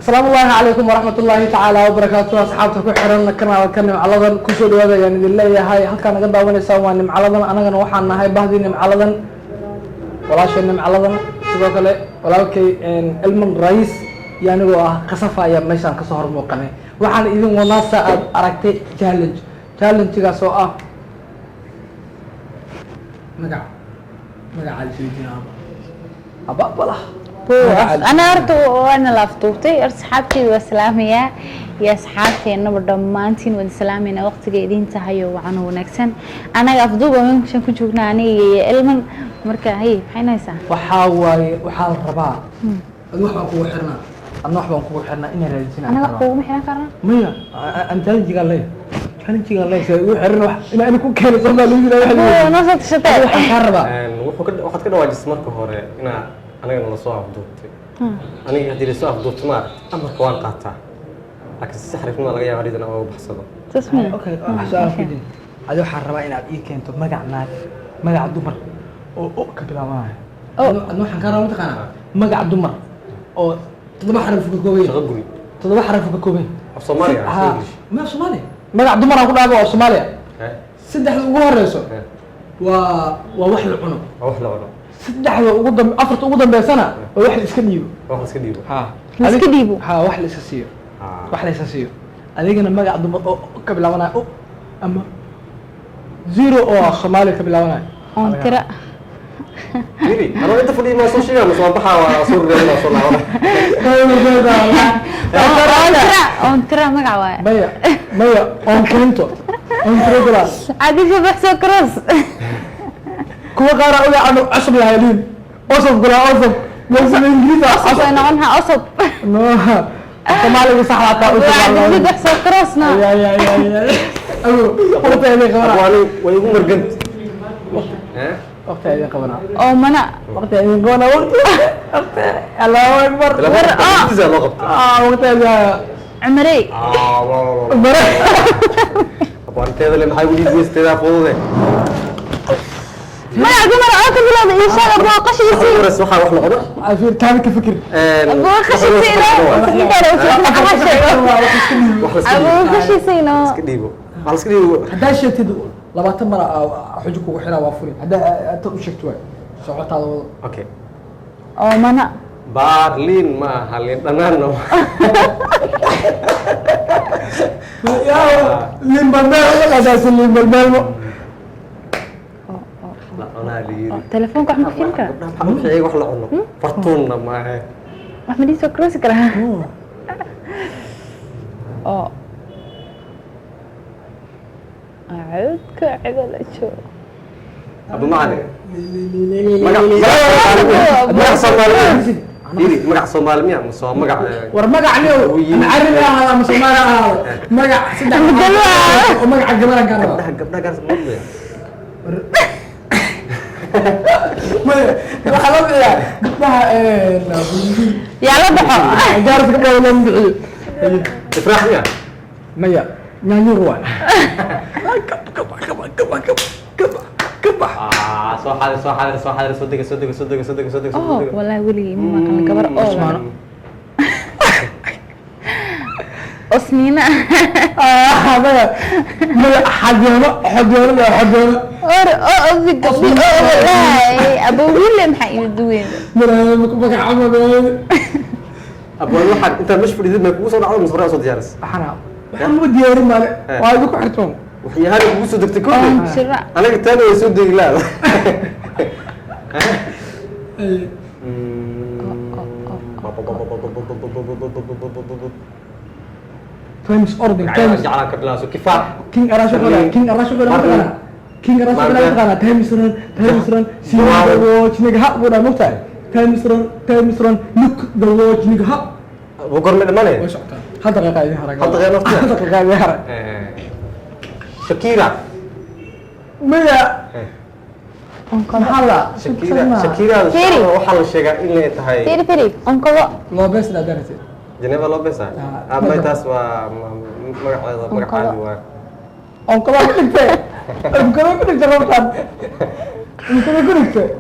السلام الله عليكم ورحمة الله تعالى وبركاته أصحابتك وحرنا كنا وكنا معلضن كسر هذا يعني بالله يا هاي هل كان قد داون يسوون معلضن أنا كنا وحنا هاي بهدين معلضن ولا شيء معلضن سباق له ولا كي علم الرئيس يعني هو قصفة يا ميشان كسر موقنه وحنا إذا وناسة أركت challenge تيجا سواء مقع على شيء جناب أبا بلا أنا أرتو وأنا لافتوتي أصحابتي والسلامية يا أصحابتي أنا بدمانتين والسلامية وقت جايين تهيو عنو ونكسن أنا أفضل وممكن كنت شوفنا أنا علما مركا هي حين يسا وحال رباع النوح بنقول حرنا النوح بنقول حرنا إني رجعنا أنا بقول محنا كرنا مية أنت تيجي قال لي كان تيجي قال لي سوي حرنا إن أنا كون كان صار لي لا نصت الشتاء وحال رباع وقت كده واجد سمرك هوري إنا أنا لا سو أفضوتي أنا هدي لسو أفضوت ما أمر كوان قاطع لكن السحر في ما لقى يعرض أنا أو بحصله تسمع أوكي سؤال كده هذا حربا إن أبي كنت مجا دمر أو كبلا معه أنو حكارا متقنا مجا دمر أو تضبح حرف كوبين شغبني تضبح حرف كوبين في صوماليا ما في صوماليا مجا دمر أقول أبغى صوماليا سدح الجوهر رئيسه ووحل العنب saddexda ugu dambe afarta ugu dambeysana oo wax iska dhiibo iska dhiibo wax la iska siiyo wax la iska siiyo adigana magac dumar oo ka bilaabanayo ama zero oo Soomaali ka bilaabanayo on tira yiri ana inta fadhiyo ma soo sheegay ma soo baxaa waa soo reeyay soo laawada on tira magac waay maya on kento on tira glass adi fi baxso cross كوا قارا أولي عنو عصب الهالين أصب قلا أصب بس الإنجليزي أصب عنها أصب نوها كمالي بصح عطا أصب وعد بدي أحسب كراسنا يا أيوه وقت هذي قبنا ويقوم مرقنت وقت هذي قبنا أو منا وقت هذي قبنا وقت الله أكبر وقت هذي عمري عمري أبو أنت هذا اللي محاول يجلس تدا فوضى ما أقدر أعرف بلاد إن شاء الله أبغى قشي يصير بس وحنا قدر عشان كان كفكر أبغى قشي يصير أبغى قشي يصير سكديبو على سكديبو هذا شيء تدو لما تمر حجك وحنا وافرين هذا أنت وشكتوا صعوت هذا أوكي أو منا بارلين ما هالين تنانو يا لين بالمال ولا هذا لين بالمال تلفونك أحمد فين كان؟ أحمد شيء وحلا عنه فرطونا معه أحمد يسوي كروس كره أعود كعقل شو أبو معنا مقع صومالي يري مقع صومالي ميا مصوم مقع ورمقع ليه نعرف هذا مصومالي مقع سدح ومقع جمالا كارو قبلها كان صومالي ما خلاص يا قبلها يلا ضحى جارس قبلها ولا مدعي تفرح ميا ميا ناني روان كبا صح هذا صدق والله ولي ما كان كبر أول أسنينا هذا ما حدينا أبو ويلم حيدوين مرة مكبك عمل أبو الواحد أنت مش في الذمة كوسة ولا عمل مصبرة صوت جالس أنا محمد ديار ماله وهذا كحرتهم وحي هذا كوسة دكتور شرع أنا قلت أنا يسود لا فهمش أردن فهمش على كبلاس وكفاح كينج أراشو ولا كينج تهمسرن سيما دوتش نجها ولا مختار تهمسرن لك دوتش نجها بقول من المال وش هذا غير حركة هذا غير حركة شكيرا مية محلا شكيرا وحل الشيء إلا تهاي فيري أنكو لو بس لا درسي جنيفا لوبيس أما تسوى مقعد أنكو كنت جربت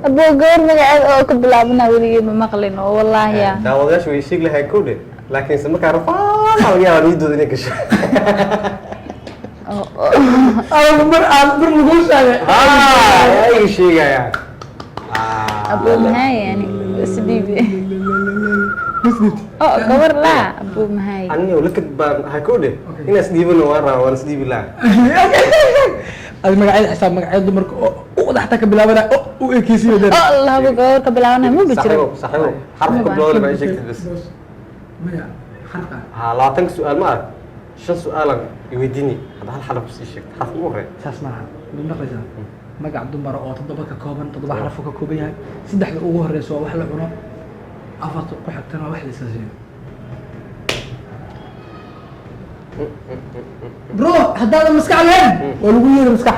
أبو قور مقعد أو كبلابنا ولي بمقلنا والله يا داوداش ويشيك لها كودي laakiin se markaa rafaa laga yaabaa niidooda inay gasho mar lagu sheegay ay sheegayaan أبو مهاي يعني سبيبي gabar laa Abu Mahay aniga lakad baan waxaa ku dhe inaas dhiibano waan rabaa waan isdhiibi lahaa adi magacyada xisaab magacyada dumarka oo dhaxta ka bilaabana u ekeysiyo dad Allah ba gabar ka bilaabana ma bijiro saxiibo xarafka bilowda ma sheegtid bas maya xarfa ha 20 su'aal ma arag 5 su'aalan iweydiini hada hal xaraf sii sheeg xaraf ugu horeeya saas maaha dumar qaysan magac dumar oo toddoba ka kooban toddoba xaraf ka kooban yahay saddexda ugu horeyso waa wax la cuno afarta ku xigtana wax la isasiyo bro haddaad maskax lahayn waa lagu yeeri maskax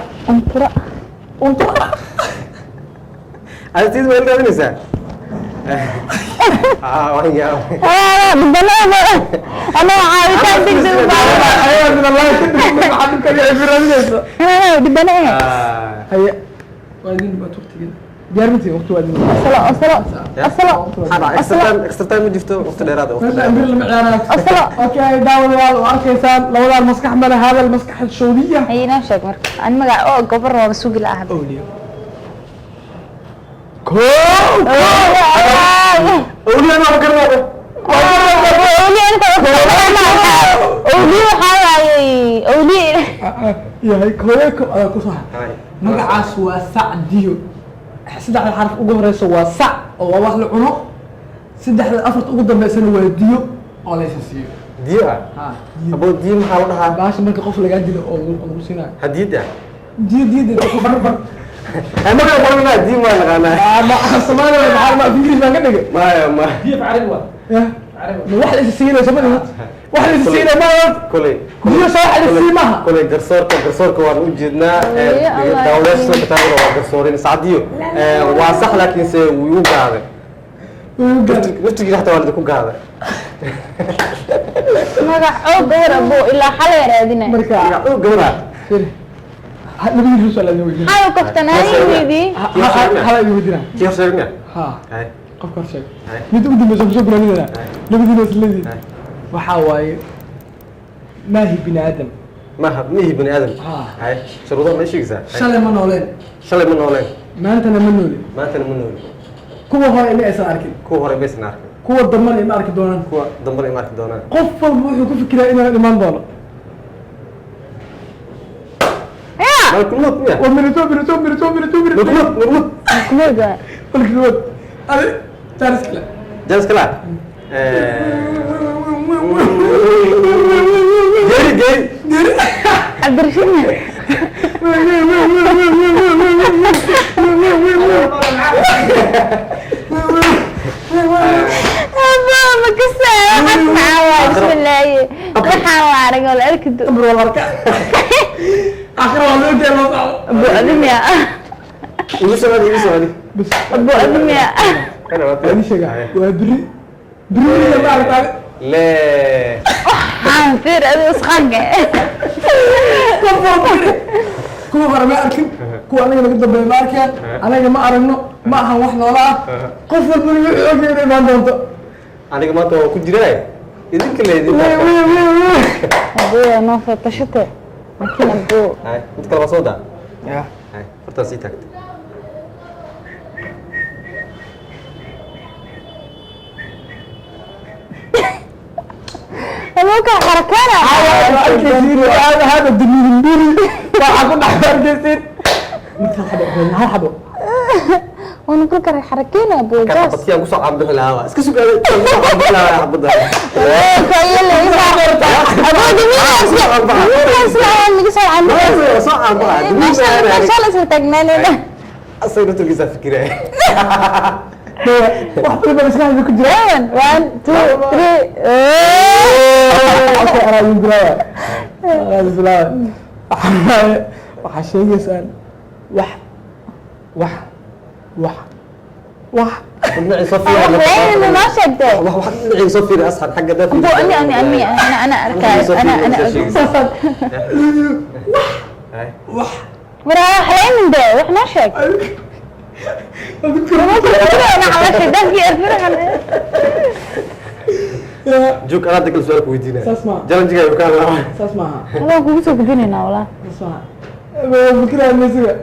untura ada tiid ma ilaalinaysaa waan yaabay أنا عارفة تكذب أيوة من الله يخليك محمد كان يعبر الناس دبنا هيا وادين بتوقت كده جارمتي وقت وادين أصلا extra time جفتو وقت dheeraad waqti لا أمير المعيارات أوكي داول وأركيسان لو ذا المسكح من هذا المسكح السعودية هي نفسك مرك أنا ما قاعد قبر ما بسوق الأهل أولياء أولي أنا بكرنا يا هيك هيك كصح مقعس وسعديو سدح الحرف ugu horeyso waa sac oo waa wax la cuno saddexda afarta ugu dambeysana waa diyo oo la isiyo diyo ha abo diyo maxaa la dhahaa baasha marka qof laga dilo oo lagu siinaa hadiyada diyo ku barbar ama ka qorna diyo ma naqaanaa ma Soomaaliya maxaa ma fikir baan ka dhigay ma diyo carabi waa ma wax la isiyo Soomaaliya wax la isiyo ma kulay diyo soo xal isiimaha kulay garsoorka waan u jeednaa dawladda kitaabada waa garsoorin saadiyo waa sax laakiin se wuu gaaday naftigiisa xataa waa ku gaaday magac oo gabar abo ilaa xal yaraadina marka oo gabadha lagu yiri soo la wajin xal qoftanaydi hala wajina kii sheegna ha hay qofka sheeg mid ugu dambeeyay soo gudbinayna labadii isleedii waxa waaye maahi bini aadam mihi bani aadam hay shuruudo ma sheegaysaa shalay ma nooleen shalay ma nooleen maantana ma noole maantana ma nooleen kuwa hore ma aysan arkin kuwa hore baysan arkin kuwa dambana ma arki doonaan kuwa dambana ma arki doonaan qof walba wuxuu ku fikiraa inuu dhiman doono mal kulmad miya ومرتو كمودة والكلود هذا جالس كلا جالس كلا جري عبد الرشيد ما كسر بسم الله وحاول أقول أركض أمر والله ركع آخر والله أنت الله تعالى أبو أدم يا يسوي بس أبو أدم يا هذه شيء وبري ما أعرف لا حانفير أبي أسخنك kuwa hore ma arkin kuwa aniga laga dambeeyo ma arkaan aniga ma aragno ma ahan wax noola ah qof walba wuxuu ogyahay imaan doonto aniga maanta waa ku jiraa idinka leedin أبويا نوفي طشته لكن أبو hay mid kale waa soo daa ya hay fartaa sii taagtay أبوك حركانا هذا الدنيا وأكون أحضر جسد مثل هذا حبو وأنا كل كره حركينا أبو كان جاس قطيان قصة عبد الهوا اسكت سوق عبد الهوا حبضها كيلا أبو دمية أسمع اللي قصر عنه صح عبد ما شاء الله اسمه تجنان أصلا نتو جزء فكرة واحد من الأسماء اللي كنت جاوان 1 2 3 أنا يقول أنا بسلام وحشي يسأل وح معي صفي أنا ما شدت واحد معي صفي أسحر حق ده أبو أنا أركز أنا وح وراح لين من ده وإحنا شك أنا على شدة في الفرق joog anaa degal su-aal ku weydiinaya Saas ma. jalanjiga ayuu ka hadlaa saas maaha adaan kugu soo gudinaynaa walaa saas maaha fikiraya mesiga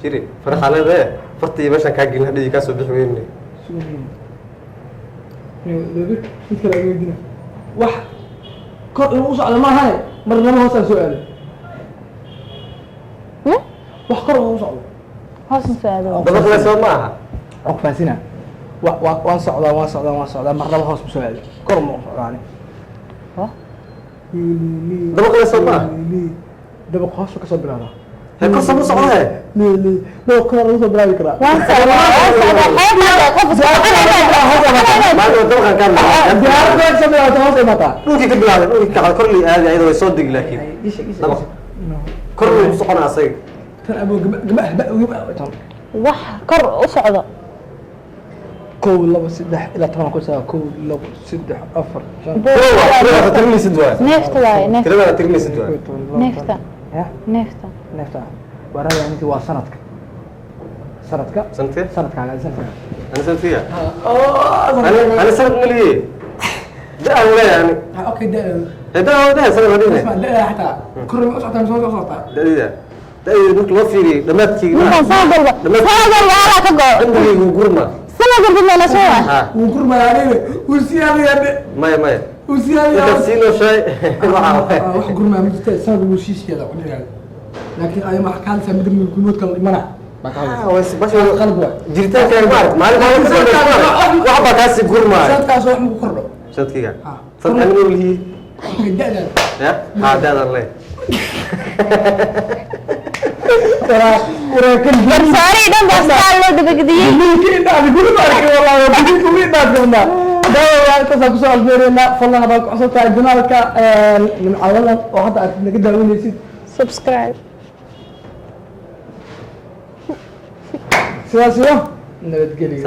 firi farxaaleede fartii meeshaan kaa gelin hadhii kaa soo bixi weyne mid kale aan weydina wax kor inuu u socdo maahane marnaba hoosaan soo aaday wax kor inuu u socdo hoos ma soo aado daba kale soo ma aha waan ku fahansinaa waan socdaa marnaba hoos ma soo aaday kor ma u socdaani daba kale soo ma aha dabaq hoosu ka soo bilaabaa hee kor sama socdahe dabaq kor lagu soo bilaabi karaa waan socdaa xeebta qof maalin dabaqan kaa bilaabay diyaarad baa soo bilaabata hoos ay mataa dhulkii ka bilaabay dhulkii kacday kor lii aadi ayadoo way soo degi laakiin dabaq kor luu socona asaga tan abo gaba tan wax kor u socdo kow laba saddex ilaa toban ku saa kow laba saddex afar shan tirada tirmisid waay neefta waaye neefta tirada tirmisid waay neefta ya neefta neefta warada intii waa sanadka sanadka santee sanadkaaga sanadka ana santiga ana sanad maliye da aan leeyahay ani okay da da aan leeyahay sanad hadii اسمع da حتى كل ما صوتها مسوي صوتها da marka loo fiiriyo dhamaadkii ninkan sanadalba ala ka go cimrigu gurma sanadalba meel soo ah وكل ما يعني وسيالي maya maya وسيالي inta siino shay waxa wax gurma mid sanad uu shiiskeeda ku dhigaa laakiin ay ma xakaal samid min kulmood kala imana qalb waa jiritaanka ma arag maalin wax baa kaasi gurmaa sanadkaas wax ma ku kordho sanadkiga sanadkan inuu lihi da'da ya ha daadan le ولكن sorry dhan baa saal loo dabagdiyay ممكن بعد كل ما والله بدي كل ما قلنا ده تصل سؤال فيرنا فالله هذا قصة الجنالك من عوضا وحتى نقدر نقول نسيت subscribe سوا نبتقلي